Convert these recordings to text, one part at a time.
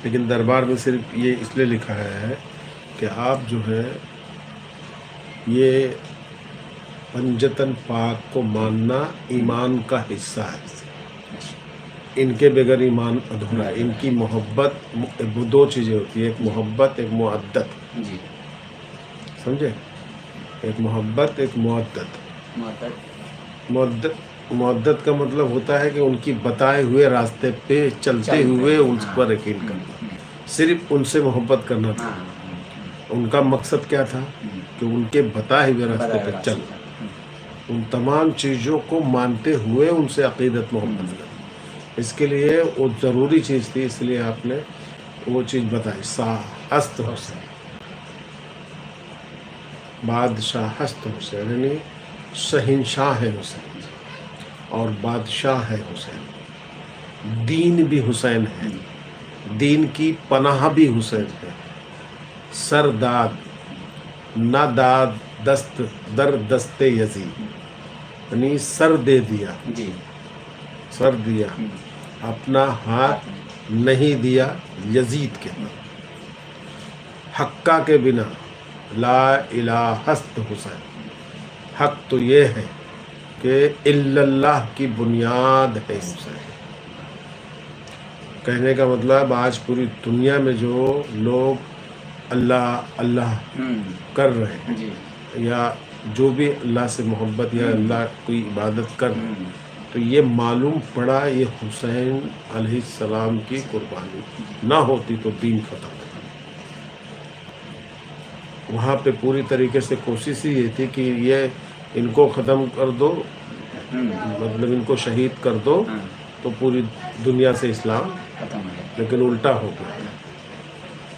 لیکن دربار میں صرف یہ اس لیے لکھا ہے کہ آپ جو ہے یہ پنجتن پاک کو ماننا ایمان کا حصہ ہے. ان کے بغیر ایمان ادھورا ہے. ان کی محبت، دو چیزیں ہوتی ہیں، ایک محبت، ایک معدت. جی سمجھے؟ ایک محبت، ایک معدت. معدت کا مطلب ہوتا ہے کہ ان کی بتائے ہوئے راستے پہ چلتے ہوئے ان پر یقین کرنا. صرف ان سے محبت کرنا تھا. ان کا مقصد کیا تھا؟ کہ ان کے بتائے ہوئے راستے پہ چل. ان تمام چیزوں کو مانتے ہوئے ان سے عقیدت محبت کرنا. اس کے لیے وہ ضروری چیز تھی، اس لیے آپ نے وہ چیز بتائی. ہست حسین، بادشاہ ہست حسین یعنی شہنشاہ ہے حسین اور بادشاہ ہے حسین. دین بھی حسین ہے، دین کی پناہ بھی حسین ہے. سر داد نہ داد دست در دست یزید یعنی سر دے دیا، سر دیا، اپنا ہاتھ نہیں دیا یزید کے. حقہ کے بنا لا الہ ہست حسین. حق تو یہ ہے کہ الا اللہ کی بنیاد ہے حسین. کہنے کا مطلب آج پوری دنیا میں جو لوگ اللہ اللہ کر رہے ہیں یا جو بھی اللہ سے محبت یا اللہ کی عبادت کر رہے ہیں، تو یہ معلوم پڑا یہ حسین علیہ السلام کی قربانی نہ ہوتی تو دین ختم. وہاں پہ پوری طریقے سے کوشش ہی یہ تھی کہ یہ ان کو ختم کر دو، مطلب ان کو شہید کر دو تو پوری دنیا سے اسلام. لیکن الٹا ہو گیا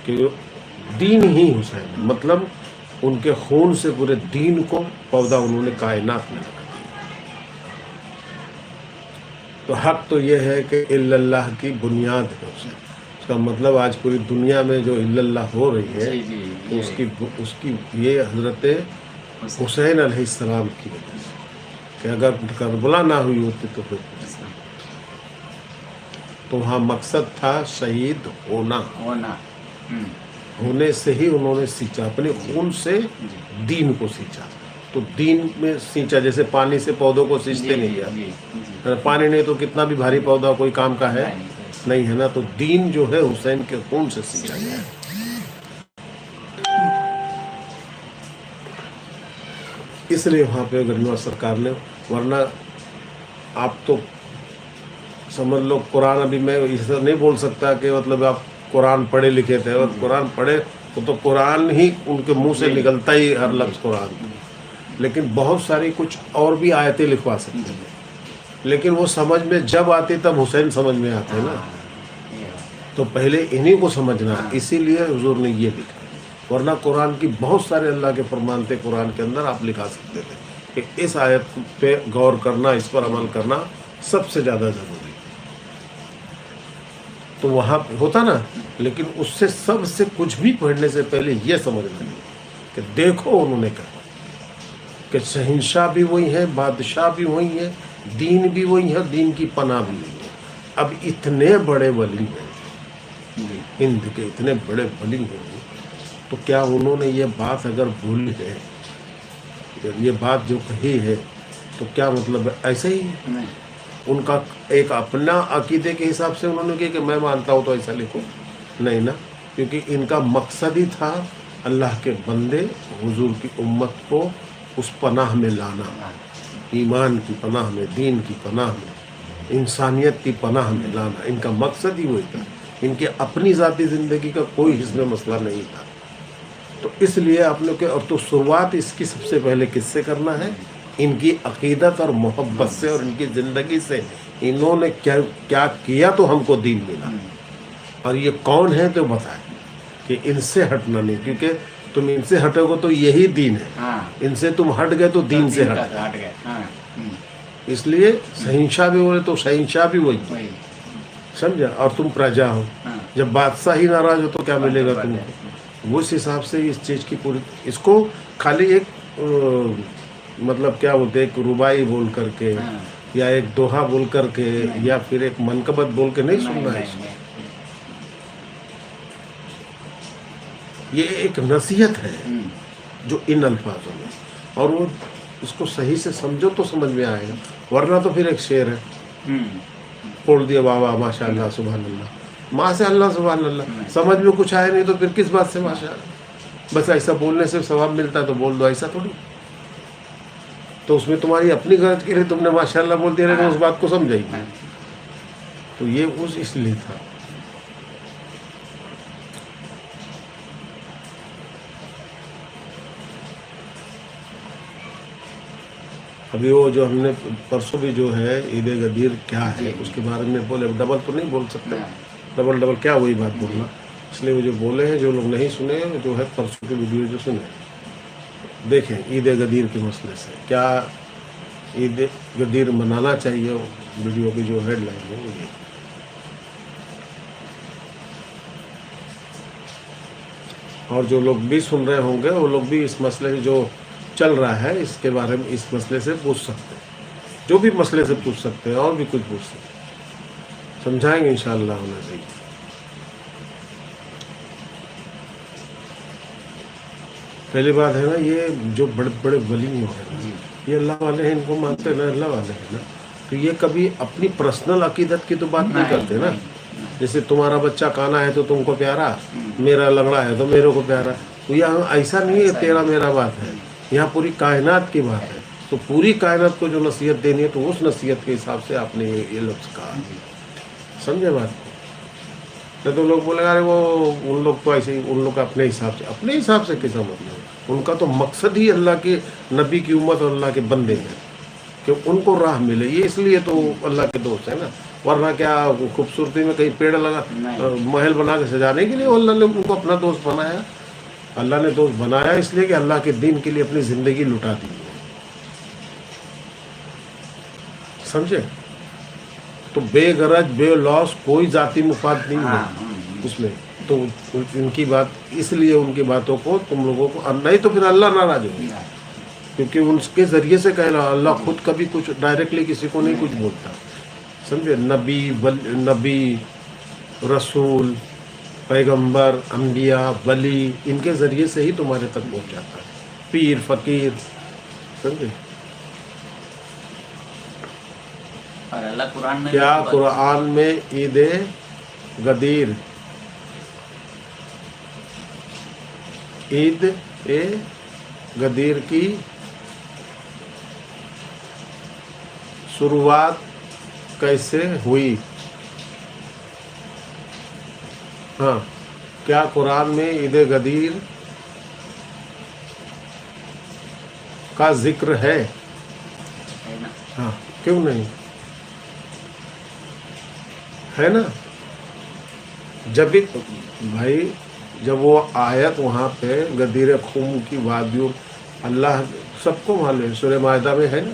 کہ دین ہی حسین، مطلب ان کے خون سے پورے دین کو پودا انہوں نے کائنات میں لگا دیا. تو حق تو یہ ہے کہ الا اللہ کی بنیاد ہے حسین. اس کا مطلب آج پوری دنیا میں جو الا اللہ ہو رہی ہے تو اس کی یہ حضرت حسین علیہ السلام کی وجہ سے، کہ اگر کربلا نہ ہوئی ہوتی تو پھر تو وہاں مقصد تھا شہید ہونا. ہونے سے ہی انہوں نے سینچا، اپنے خون سے دین کو سینچا. تو دین میں سینچا جیسے پانی سے پودوں کو سینچتے نہیں کیا. پانی نہیں تو کتنا بھی بھاری پودا کوئی کام کا ہے نہیں ہے نا. تو دین جو ہے حسین کے خون سے سینچا گیا. اس لیے وہاں پہ گرنوا سرکار نے، ورنہ آپ تو سمجھ لو قرآن، ابھی میں اسے نہیں بول سکتا کہ مطلب آپ قرآن پڑھے لکھے تھے، اور قرآن پڑھے تو قرآن ہی ان کے منہ سے نکلتا ہی ہر لفظ قرآن. لیکن بہت ساری کچھ اور بھی آیتیں لکھوا سکتے ہیں، لیکن وہ سمجھ میں جب آتی تب حسین سمجھ میں آتے ہیں نا. تو پہلے انہی کو سمجھنا، اسی لیے حضور نے یہ لکھا. ورنہ قرآن کی بہت سارے اللہ کے فرمان تھے قرآن کے اندر، آپ لکھا سکتے تھے کہ اس آیت پہ غور کرنا، اس پر عمل کرنا سب سے زیادہ ضروری. تو وہاں ہوتا نا، لیکن اس سے سب سے کچھ بھی پڑھنے سے پہلے یہ سمجھنا کہ دیکھو انہوں نے کہا کہ شہنشاہ بھی وہی ہے، بادشاہ بھی وہی ہے، دین بھی وہی ہے، دین کی پناہ بھی وہی ہے. اب اتنے بڑے ولی ہیں ہند کے، اتنے بڑے ولی ہیں، تو کیا انہوں نے یہ بات اگر بھولی ہے، یہ بات جو کہی ہے، تو کیا مطلب ایسے ہی ان کا ایک اپنا عقیدے کے حساب سے انہوں نے کہا کہ میں مانتا ہوں تو ایسا لکھو؟ نہیں نا، کیونکہ ان کا مقصد ہی تھا اللہ کے بندے حضور کی امت کو اس پناہ میں لانا، ایمان کی پناہ میں، دین کی پناہ میں، انسانیت کی پناہ میں لانا. ان کا مقصد ہی وہی تھا. ان کی اپنی ذاتی زندگی کا کوئی اس میں مسئلہ نہیں تھا. تو اس لیے آپ نے کہ اور تو شروعات اس کی سب سے پہلے کس سے کرنا ہے؟ ان کی عقیدت اور محبت سے اور ان کی زندگی سے. انہوں نے کیا کیا تو ہم کو دین ملا، اور یہ کون ہے تو بتائیں کہ ان سے ہٹنا نہیں، کیونکہ تم ان سے ہٹو گے تو یہی دین ہے. ان سے تم ہٹ گئے تو دین سے ہٹ گئے. اس لیے شہنشاہ بھی بولے تو شہنشاہ بھی وہی، سمجھا. اور تم پرجا ہو، جب بادشاہ ہی ناراض ہو تو کیا ملے گا تم کو. وہ اس حساب سے اس چیز کی پوری، اس کو خالی ایک مطلب کیا بولتے ہیں، ایک ربائی بول کر کے یا ایک دوہا بول کر کے یا پھر ایک منقبت بول کے نہیں سننا ہے. یہ ایک نصیحت ہے جو ان الفاظوں میں، اور وہ اس کو صحیح سے سمجھو تو سمجھ میں آئے گا، ورنہ تو پھر ایک شعر ہے، پھوڑ دیا بابا ماشاء اللہ سبحان اللہ، ماں سے اللہ سبحان اللہ، سمجھ میں کچھ آئے نہیں تو پھر کس بات سے ماشاء اللہ؟ بس ایسا بولنے سے ثواب ملتا ہے تو بول دو، ایسا تھوڑی. تو اس میں تمہاری اپنی غرض کے لیے تم نے ماشاء اللہ بول دیا لیکن اس بات کو سمجھا ہی نہیں. تو یہ اس لیے تھا. ابھی وہ جو ہم نے پرسوں بھی جو ہے عید غدیر کیا ہے اس کے بارے میں بولے، ڈبل تو نہیں بول سکتے، ڈبل کیا وہی بات بولنا، اس لیے وہ جو بولے ہیں، جو لوگ نہیں سنے جو ہے پرسوں کی ویڈیو جو سنے دیکھیں عید غدیر کے مسئلے سے، کیا عید غدیر منانا چاہیے، ویڈیو کی جو ہیڈ لائن ہے وہ یہ. اور جو لوگ بھی سن رہے ہوں گے وہ لوگ بھی اس مسئلے جو چل رہا ہے اس کے بارے میں اس مسئلے سے پوچھ سکتے ہیں، جو بھی مسئلے سے پوچھ سکتے ہیں، اور بھی کچھ پوچھ سکتے ہیں، سمجھائیں گے انشاءاللہ ہونا چاہیے. پہلی بات ہے نا، یہ جو بڑے بڑے ولی ہیں یہ اللہ والے ہیں، ان کو مانتے ہیں نا، اللہ والے ہیں نا، تو یہ کبھی اپنی پرسنل عقیدت کی تو بات نہیں کرتے نا. جیسے تمہارا بچہ کانا ہے تو تم کو پیارا، میرا لنگڑا ہے تو میرے کو پیارا، تو یہاں ایسا نہیں ہے تیرا میرا بات ہے، یہاں پوری کائنات کی بات ہے. تو پوری کائنات کو جو نصیحت دینی ہے تو اس نصیحت کے حساب سے آپ نے یہ لفظ کہا، سمجھے بات کو؟ نہیں تو لوگ بولے ارے وہ ان لوگ تو ایسے ہی، ان لوگ کا اپنے حساب سے کیسا مطلب ہے؟ ان کا تو مقصد ہی اللہ کے نبی کی امت اور اللہ کے بندے ہیں کہ ان کو راہ ملے، یہ اس لیے تو اللہ کے دوست ہیں نا. ورنہ کیا خوبصورتی میں کہیں پیڑ لگا محل بنا کے سجانے کے لیے اللہ نے ان کو اپنا دوست بنایا؟ اللہ نے دوست بنایا اس لیے کہ اللہ کے دین کے لیے اپنی زندگی لٹا دی، سمجھے؟ تو بے غرض بے لوس کوئی ذاتی مفاد نہیں ہے اس میں. تو ان کی بات، اس لیے ان کی باتوں کو تم لوگوں کو، نہیں تو پھر اللہ ناراض ہوگا، کیونکہ ان کے ذریعے سے کہنا، اللہ خود کبھی کچھ ڈائریکٹلی کسی کو نہیں کچھ بولتا، سمجھے؟ نبی رسول پیغمبر انبیاء ولی ان کے ذریعے سے ہی تمہارے تک پہنچ جاتا ہے، پیر فقیر، سمجھے؟ کیا قرآن میں عید غدیر کی شروعات کیسے ہوئی؟ ہاں، کیا قرآن میں عید غدیر کا ذکر ہے؟ ہاں، کیوں نہیں ہے نا؟ جب بھی بھائی، جب وہ آیت وہاں پہ غدیر خم کی وادیوں، اللہ سب کو معلوم ہے، سورہ مائدہ میں ہے نا،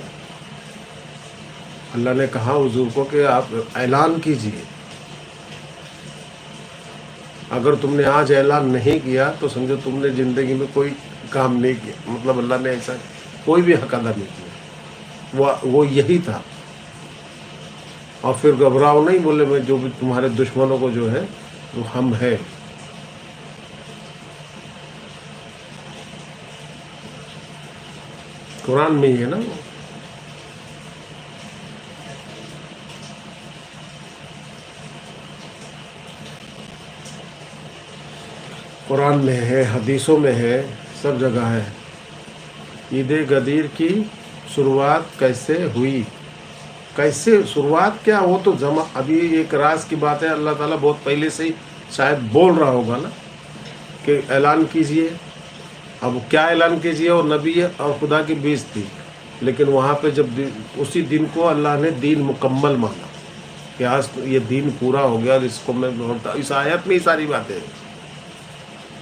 اللہ نے کہا حضور کو کہ آپ اعلان کیجئے، اگر تم نے آج اعلان نہیں کیا تو سمجھو تم نے زندگی میں کوئی کام نہیں کیا، مطلب اللہ نے ایسا کوئی بھی حق ادا نہیں کیا، وہ یہی تھا. اور پھر گھبراؤ نہیں، بولے میں جو بھی تمہارے دشمنوں کو جو ہے وہ ہم ہے. قرآن میں ہی ہے نا وہ. قرآن میں ہے، حدیثوں میں ہے، سب جگہ ہے. عید غدیر کی شروعات کیسے ہوئی؟ کیسے شروعات کیا؟ وہ تو ابھی ایک راز کی بات ہے، اللہ تعالیٰ بہت پہلے سے ہی شاید بول رہا ہوگا نا کہ اعلان کیجئے. اب کیا اعلان کیجئے؟ اور نبی اور خدا کی بیچ تھی، لیکن وہاں پہ جب اسی دن کو اللہ نے دین مکمل مانا کہ آج یہ دین پورا ہو گیا، اس کو میں اس آیت میں ہی ساری باتیں ہیں.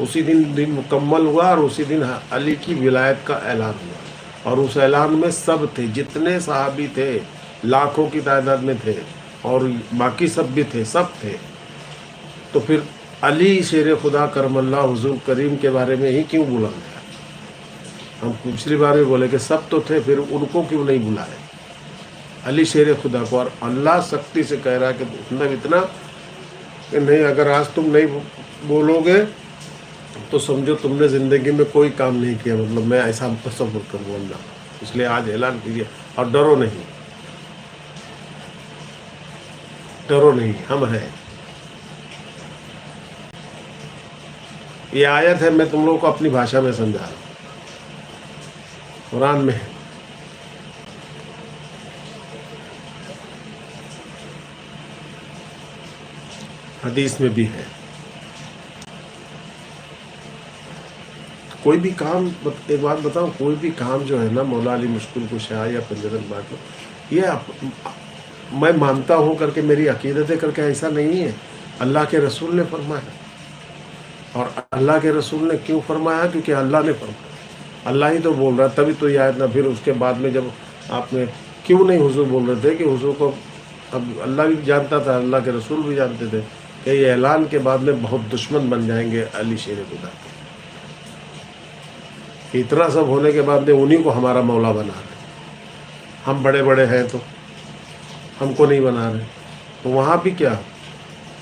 اسی دن مکمل ہوا اور اسی دن علی کی ولایت کا اعلان ہوا، اور اس اعلان میں سب تھے، جتنے صحابی تھے لاکھوں کی تعداد میں تھے، اور باقی سب بھی تھے، سب تھے. تو پھر علی شیر خدا کرم اللہ حضور کریم کے بارے میں ہی کیوں بولا گیا؟ ہم پچھلی بار بھی بولے کہ سب تو تھے، پھر ان کو کیوں نہیں بلائے؟ علی شیر خدا کو. اور اللہ سختی سے کہہ رہا ہے کہ اتنا کہ نہیں، اگر آج تم نہیں بولو گے تو سمجھو تم نے زندگی میں کوئی کام نہیں کیا، مطلب میں ایسا تصور کروں اللہ، اس لیے آج اعلان کیجیے اور ڈرو نہیں، ڈرو نہیں، ہم ہیں۔ یہ آیت ہے، میں تم لوگوں کو اپنی بھاشا میں سمجھا رہا ہوں، قرآن میں ہے۔ حدیث میں بھی ہے۔ کوئی بھی کام، ایک بات بتاؤں، کوئی بھی کام جو ہے نا مولا علی مشکل کشا یا پنجرت باٹو، یہ میں مانتا ہوں کر کے، میری عقیدت کر کے ایسا نہیں ہے، اللہ کے رسول نے فرمایا۔ اور اللہ کے رسول نے کیوں فرمایا؟ کیونکہ اللہ نے فرمایا، اللہ ہی تو بول رہا، تبھی تو یہ آیت نہ۔ پھر اس کے بعد میں جب آپ نے کیوں نہیں حضور بول رہے تھے کہ حضور کو اب اللہ بھی جانتا تھا، اللہ کے رسول بھی جانتے تھے کہ یہ اعلان کے بعد میں بہت دشمن بن جائیں گے علی شیر خدا کے۔ اتنا سب ہونے کے بعد میں انہی کو ہمارا مولا بنا رہے، ہم بڑے بڑے ہیں تو ہم کو نہیں بنا رہے۔ تو وہاں بھی کیا،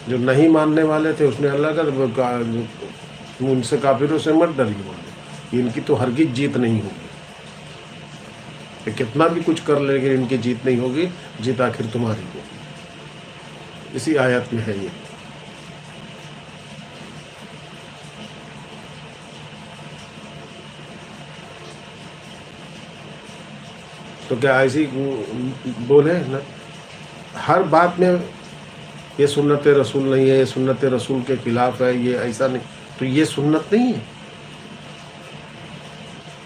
جو نہیں ماننے والے تھے اس نے اللہ کا، ان سے کافروں سے مت ڈریے، بولے ان کی تو ہرگز جیت نہیں ہوگی، کہ کتنا بھی کچھ کر لے گے ان کی جیت نہیں ہوگی، جیت آخر تمہاری ہوگی۔ اسی آیت میں ہے یہ۔ تو کیا ایسی بولے نا ہر بات میں یہ سنت رسول نہیں ہے، یہ سنت رسول کے خلاف ہے، یہ ایسا نہیں، تو یہ سنت نہیں ہے،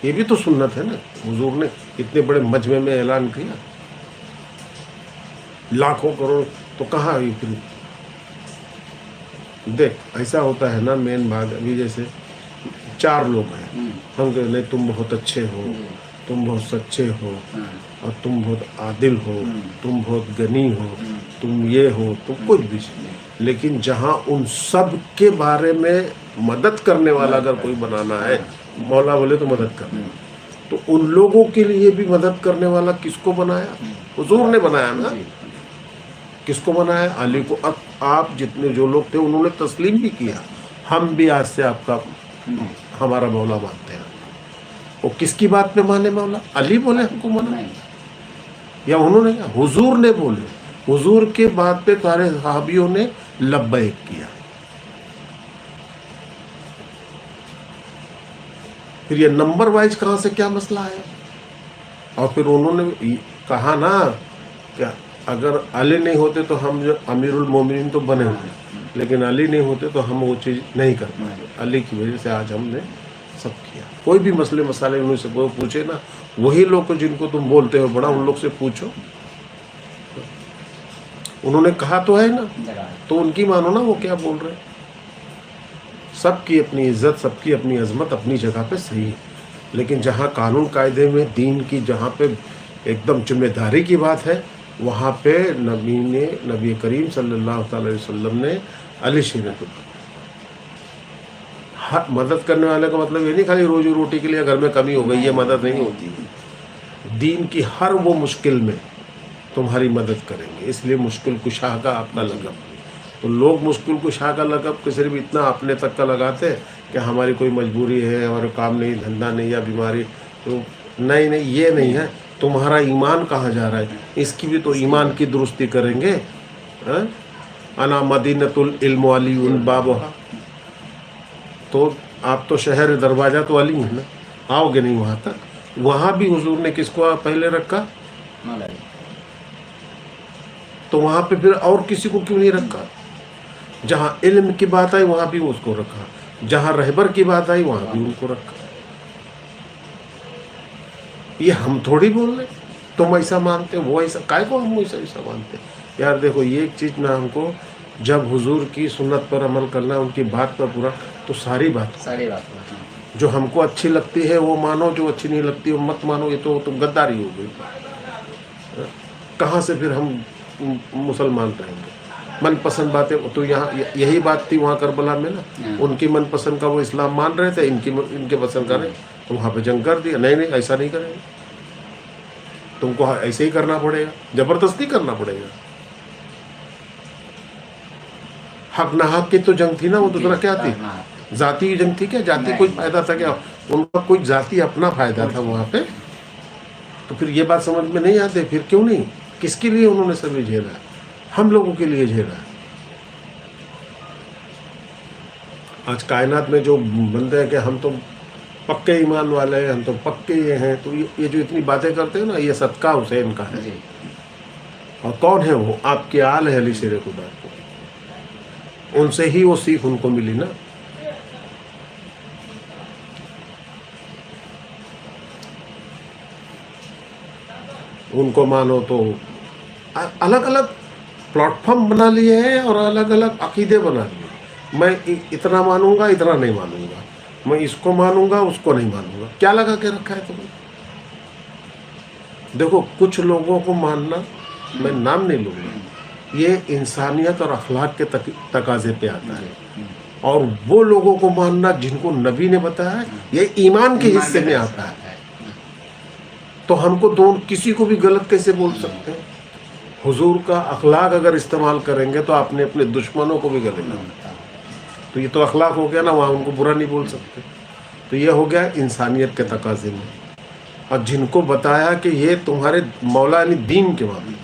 یہ بھی تو سنت ہے نا۔ حضور نے اتنے بڑے مجمع میں اعلان کیا، لاکھوں کروڑ، تو کہاں ہوئی پھر؟ دیکھ ایسا ہوتا ہے نا، مین بات ابھی جیسے 4 لوگ ہیں، ہم کہتے نہیں تم بہت اچھے ہو، تم بہت سچے ہو، اور تم بہت عادل ہو، تم بہت غنی ہو، تم یہ ہو، تم کچھ بھی نہیں، لیکن جہاں ان سب کے بارے میں مدد کرنے والا اگر کوئی بنانا ہے، مولا بولے تو مدد کرنے، تو ان لوگوں کے لیے بھی مدد کرنے والا کس کو بنایا؟ حضور نے بنایا نا۔ کس کو بنایا؟ علی کو۔ اب آپ جتنے جو لوگ تھے انہوں نے تسلیم بھی کیا، ہم بھی آج سے آپ کا ہمارا مولا مانتے ہیں۔ وہ کس کی بات پہ مانے مولا؟ علی بولے ہم کو مانا، یا انہوں نے؟ حضور نے بولے، حضور کے بات پہ سارے صحابیوں نے لبیک کیا۔ پھر یہ نمبر وائز کہاں سے کیا مسئلہ ہے؟ اور پھر انہوں نے کہا نا کہ اگر علی نہیں ہوتے تو ہم جو امیر المومنین تو بنے ہوئے، لیکن علی نہیں ہوتے تو ہم وہ چیز نہیں کر پائے، علی کی وجہ سے آج ہم نے سب کیا۔ کوئی بھی مسئلے مسائل انہوں سے کوئی پوچھے نا، وہی لوگ جن کو تم بولتے ہو بڑا، ان لوگ سے پوچھو، انہوں نے کہا تو ہے نا، تو ان کی مانو نا وہ کیا بول رہے ہیں۔ سب کی اپنی عزت، سب کی اپنی عظمت اپنی جگہ پہ صحیح ہے، لیکن جہاں قانون قاعدے میں دین کی، جہاں پہ ایک دم ذمہ داری کی بات ہے، وہاں پہ نبی کریم صلی اللہ تعالی وسلم نے علی شیر خدا۔ مدد کرنے والے کا مطلب یہ نہیں خالی روزی روٹی کے لیے گھر میں کمی ہو گئی یہ مدد نہیں ہوتی، دین کی ہر وہ مشکل میں تمہاری مدد کریں گے، اس لیے مشکل کشا کا آپ کا لقب۔ تو لوگ مشکل کشا کا لقب کہ صرف اتنا اپنے تک کا لگاتے کہ ہماری کوئی مجبوری ہے اور کام نہیں، دھندا نہیں، یا بیماری، تو نہیں، یہ نہیں ہے۔ تمہارا ایمان کہاں جا رہا ہے، اس کی بھی تو ایمان کی درستی کریں گے۔ انا مدینۃ العلم علی بابھا، تو آپ تو شہر دروازہ تو علی ہے نا، آؤ گے نہیں وہاں تک؟ وہاں بھی حضور نے کس کو پہلے رکھا؟ تو وہاں پہ پھر اور کسی کو کیوں نہیں رکھا؟ جہاں علم کی بات آئی وہاں بھی اس کو رکھا، جہاں رہبر کی بات آئی وہاں بھی ان کو رکھا۔ یہ ہم تھوڑی بول رہے تم ایسا مانتے وہ ایسا، کائے کو ہم ایسا مانتے؟ یار دیکھو یہ ایک چیز نہ، ہم کو جب حضور کی سنت پر عمل کرنا، ان کی بات پر پورا، تو ساری بات جو ہم کو اچھی لگتی ہے وہ مانو، جو اچھی نہیں لگتی وہ مت مانو، یہ تو تم غداری ہو گئی۔ کہاں سے پھر ہم مسلمان رہیں گے؟ من پسند باتیں تو یہاں یہی بات تھی وہاں کربلا میں نا، ان کی من پسند کا وہ اسلام مان رہے تھے، ان کے پسند کا نہیں، تو وہاں پہ جنگ کر دیا، نہیں ایسا نہیں کریں گے، تم کو ایسے ہی کرنا پڑے گا، زبردستی کرنا پڑے گا۔ حق نہ حق کی تو جنگ تھی نا، وہ دوسرا کیا تھی؟ ذاتی جنگ تھی کیا؟ ذاتی کوئی فائدہ تھا کیا؟ ان کا کوئی ذاتی اپنا فائدہ تھا وہاں پہ؟ تو پھر یہ بات سمجھ میں نہیں آتی، پھر کیوں نہیں؟ کس کے لیے انہوں نے سب جھیلا ہے؟ ہم لوگوں کے لیے جھیلا ہے۔ آج کائنات میں جو بندے ہیں کہ ہم تو پکے ایمان والے ہیں، ہم تو پکے یہ ہیں، تو یہ جو اتنی باتیں کرتے ہیں نا، یہ صدقہ حسین کا ہے۔ اور کون ہے وہ؟ آپ کے آل ہے علی شیر خدا کو، ان سے ہی وہ سیکھ ان کو ملی نا۔ ان کو مانو تو الگ الگ پلیٹ فارم بنا لیے ہیں اور الگ الگ عقیدے بنا لیے۔ میں اتنا مانوں گا، اتنا نہیں مانوں گا، میں اس کو مانوں گا، اس کو نہیں مانوں گا۔ کیا لگا کے رکھا ہے تمہیں؟ دیکھو کچھ لوگوں کو ماننا، میں نام نہیں لوں گا، یہ انسانیت اور اخلاق کے تقاضے پہ آتا ہے، اور وہ لوگوں کو ماننا جن کو نبی نے بتایا یہ ایمان کے حصے میں آتا ہے۔ تو ہم کو کسی کو بھی غلط کیسے بول سکتے ہیں؟ حضور کا اخلاق اگر استعمال کریں گے تو آپ نے اپنے دشمنوں کو بھی گلے لگانا، تو یہ تو اخلاق ہو گیا نا، وہاں ان کو برا نہیں بول سکتے۔ تو یہ ہو گیا انسانیت کے تقاضے میں۔ اور جن کو بتایا کہ یہ تمہارے مولا یعنی دین کے معاملے،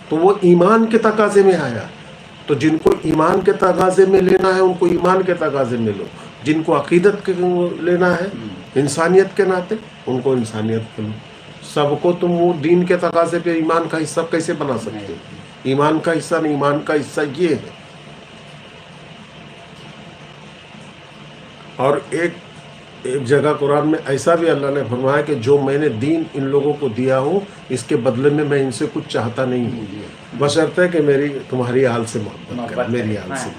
تو وہ ایمان کے تقاضے میں آیا۔ تو جن کو ایمان کے تقاضے میں لینا ہے ان کو ایمان کے تقاضے میں لو، جن کو عقیدت کے لینا ہے انسانیت کے ناطے ان کو انسانیت کے لو۔ سب کو تم وہ دین کے تقاضے پہ ایمان کا حصہ کیسے بنا سکتے ہو؟ ایمان کا حصہ نہیں، ایمان کا حصہ یہ ہے۔ اور ایک جگہ قرآن میں ایسا بھی اللہ نے فرمایا کہ جو میں نے دین ان لوگوں کو دیا ہوں اس کے بدلے میں ان سے کچھ چاہتا نہیں ہوں، بشرطے کہ تمہاری آل سے محبت کرے، میری آل سے۔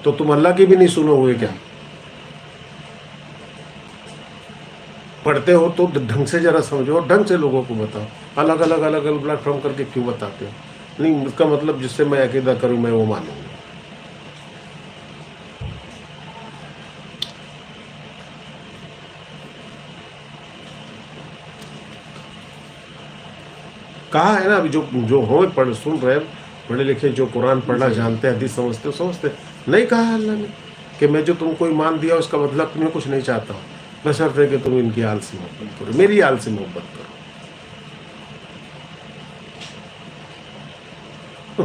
تو تم اللہ کی بھی نہیں سنو گے کیا؟ پڑھتے ہو تو ڈھنگ سے ذرا سمجھو، ڈھنگ سے لوگوں کو بتاؤ۔ الگ الگ پلیٹ فارم کر کے کیوں بتاتے ہو؟ نہیں، اس کا مطلب جس سے میں عقیدہ کروں میں وہ مانوں گا۔ کہا ہے نا، ابھی جو سن رہے پڑھے لکھے، جو قرآن پڑھنا جانتے ہیں، حدیث سمجھتے نہیں کہا اللہ نے کہ میں جو تم کو ایمان دیا اس کا بدلہ تمہیں کچھ نہیں چاہتا ہوں، بشرط ہے کہ تم ان کی آل سے محبت کرو، میری آل سے محبت کرو۔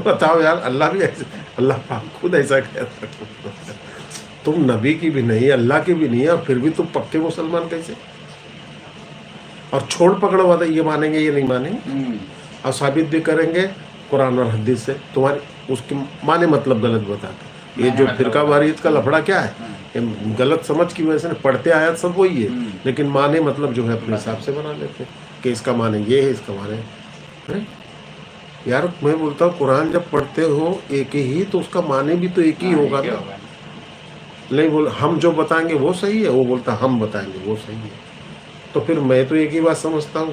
بتاؤ یار، اللہ بھی ایسے، اللہ پاک خود ایسا کہتا ہے، تم نبی کی بھی نہیں، اللہ کی بھی نہیں، اور پھر بھی تم پکے مسلمان کیسے؟ اور چھوڑ پکڑ والا یہ مانیں گے، یہ نہیں مانیں گے، اور ثابت بھی کریں گے قرآن اور حدیث سے۔ تمہاری اس کی معنی مطلب غلط بتاتے، یہ جو فرقہ واریت کا لفڑا کیا ہے؟ غلط سمجھ کی وجہ سے پڑھتے آیات سب وہی ہے، لیکن معنی مطلب جو ہے اپنے حساب سے بنا لیتے کہ اس کا معنی یہ ہے، اس کا معنی۔ یار میں بولتا ہوں قرآن جب پڑھتے ہو ایک ہی تو اس کا معنی بھی تو ایک ہی ہوگا نا۔ نہیں بول ہم جو بتائیں گے وہ صحیح ہے، وہ بولتا ہم بتائیں گے وہ صحیح ہے، تو پھر میں تو ایک ہی بات سمجھتا ہوں،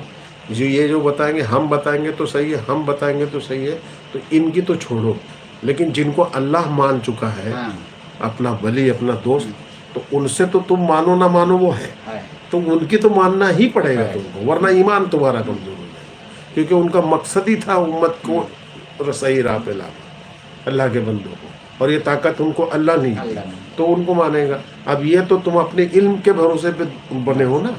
جو بتائیں گے ہم بتائیں گے تو صحیح ہے، ہم بتائیں گے تو صحیح ہے، تو ان کی تو چھوڑو۔ لیکن جن کو اللہ مان چکا ہے، اپنا ولی، اپنا دوست، تو ان سے تو تم مانو نہ مانو وہ ہے، تو ان کی تو ماننا ہی پڑے گا تم کو، ورنہ ایمان تمہارا کمزور ہو جائے گا، کیونکہ ان کا مقصد ہی تھا امت کو صحیح راہ پہ لانا، اللہ کے بندوں کو، اور یہ طاقت ان کو اللہ نہیں دی، تو ان کو مانے گا۔ اب یہ تو تم اپنے علم کے بھروسے پہ بنے ہو نا،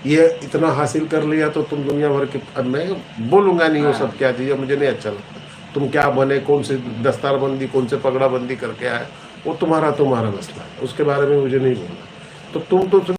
یہ اتنا حاصل کر لیا تو تم دنیا بھر کے، اب میں بولوں گا نہیں وہ سب کیا چیز ہے، مجھے نہیں اچھا لگتا، تم کیا بنے، کون سے دستار بندی، کون سے پگڑا بندی کر کے آئے، وہ تمہارا مسئلہ ہے، اس کے بارے میں مجھے نہیں بولنا۔ تو تم تو